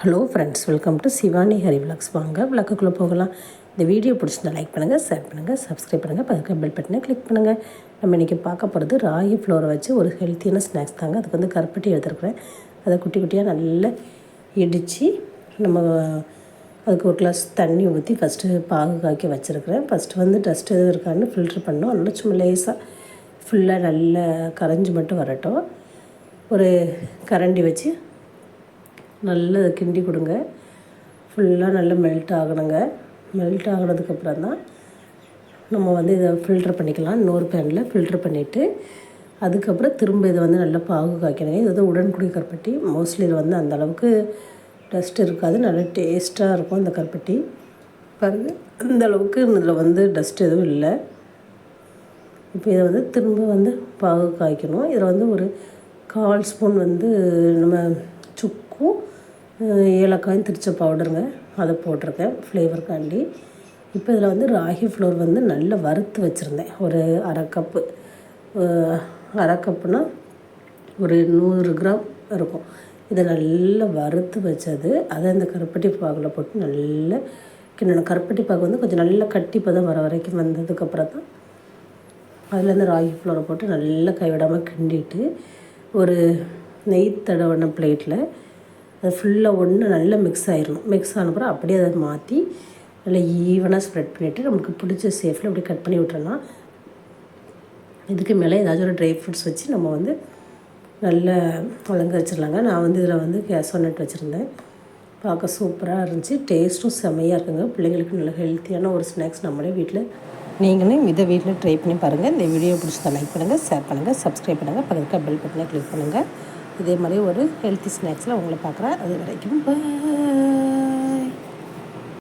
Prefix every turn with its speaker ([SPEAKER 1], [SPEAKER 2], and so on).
[SPEAKER 1] Hello friends, welcome to Shivani Hari vlogs. வாங்க விளக்குக்குள்ளே போகலாம். இந்த வீடியோ பிடிச்சிருந்தா லைக் பண்ணுங்கள், ஷேர் பண்ணுங்கள், சப்ஸ்கிரைப் பண்ணுங்கள், பக்கத்தில் பெல் பட்டனை கிளிக் பண்ணுங்கள். நம்ம இன்றைக்கி பார்க்க போகிறது ராகி ஃப்ளோரை வச்சு ஒரு ஹெல்த்தியான ஸ்நாக்ஸ் தாங்க. அதுக்கு வந்து கருப்பட்டி எடுத்துருக்குறேன். அதை குட்டி குட்டியாக நல்லா இடித்து நம்ம அதுக்கு ஒரு கிளாஸ் தண்ணி ஊற்றி ஃபஸ்ட்டு பாகு காய்க்க வச்சுருக்கிறேன். ஃபஸ்ட்டு வந்து டஸ்ட் எதுவும் இருக்கான்னு ஃபில்ட்ரு பண்ணோம். அதனால் சும்மா லேசாக ஃபுல்லாக நல்லா கரைஞ்சி மட்டும் வரட்டும். ஒரு கரண்டி வச்சு நல்லா கிண்டி கொடுங்க. ஃபுல்லாக நல்லா மெல்ட் ஆகணுங்க. மெல்ட் ஆகினதுக்கப்புறம் தான் நம்ம வந்து இதை ஃபில்ட்ரு பண்ணிக்கலாம். இன்னொரு பேனில் ஃபில்ட்ரு பண்ணிவிட்டு அதுக்கப்புறம் திரும்ப இதை வந்து நல்லா பாகு காய்க்கணுங்க. இது வந்து உடன்குடி கருப்பட்டி. மோஸ்ட்லி இது வந்து அந்தளவுக்கு டஸ்ட் இருக்காது, நல்லா டேஸ்ட்டாக இருக்கும் இந்த கருப்பட்டி. பாருங்கள், அந்தளவுக்கு இதில் வந்து டஸ்ட் எதுவும் இல்லை. இப்போ இதை வந்து திரும்ப வந்து பாகு காய்க்கணும். இதில் வந்து ஒரு 1/4 ஸ்பூன் வந்து நம்ம சுக்கும் ஏலக்காயும் திரிச்ச பவுடருங்க, அதை போட்டிருக்கேன் ஃப்ளேவருக்காண்டி. இப்போ இதில் வந்து ராகி ஃப்ளோர் வந்து நல்லா வறுத்து வச்சுருந்தேன். ஒரு அரை கப்புனா ஒரு 100 கிராம் இருக்கும். இதை நல்லா வறுத்து வச்சது அதை இந்த கருப்பட்டி பாகில் போட்டு நல்லா கிண்டணும். கருப்பட்டி பாகு வந்து கொஞ்சம் நல்லா கட்டி பதம் வர வரைக்கும் வந்ததுக்கப்புறம் தான் அதில் இந்த ராகி ஃப்ளோரை போட்டு நல்லா கைவிடாமல் கிண்டிட்டு ஒரு நெய் தடவின பிளேட்டில் அது ஃபுல்லாக ஒன்று நல்லா மிக்ஸ் ஆகிடணும். மிக்ஸ் ஆனப்புறம் அப்படியே அதை மாற்றி நல்லா ஈவனாக ஸ்ப்ரெட் பண்ணிவிட்டு நமக்கு பிடிச்ச ஷேஃபில் அப்படி கட் பண்ணி விட்டுறலாம். இதுக்கு மேலே ஏதாச்சும் ஒரு ட்ரை ஃப்ரூட்ஸ் வச்சு நம்ம வந்து நல்லா அலங்கரிச்சிடலாங்க. நான் வந்து இதில் வந்து கேஷ்யூநட் வச்சுருந்தேன். பார்க்க சூப்பராக இருந்துச்சு. டேஸ்ட்டும் செம்மையாக இருக்குங்க. பிள்ளைங்களுக்கு நல்ல ஹெல்த்தியான ஒரு ஸ்நாக்ஸ் நம்மளே வீட்டில் நீங்களும் இதை வீட்டில் ட்ரை பண்ணி பாருங்கள். இந்த வீடியோ பிடிச்சதா லைக் பண்ணுங்கள், ஷேர் பண்ணுங்கள், சப்ஸ்கிரைப் பண்ணுங்கள், பக்கத்தில் பெல் பட்டனை கிளிக் பண்ணுங்கள். இதே மாதிரி ஒரு ஹெல்த்தி ஸ்நாக்ஸில் உங்களை பார்க்குறேன். அது வரைக்கும் பாய்.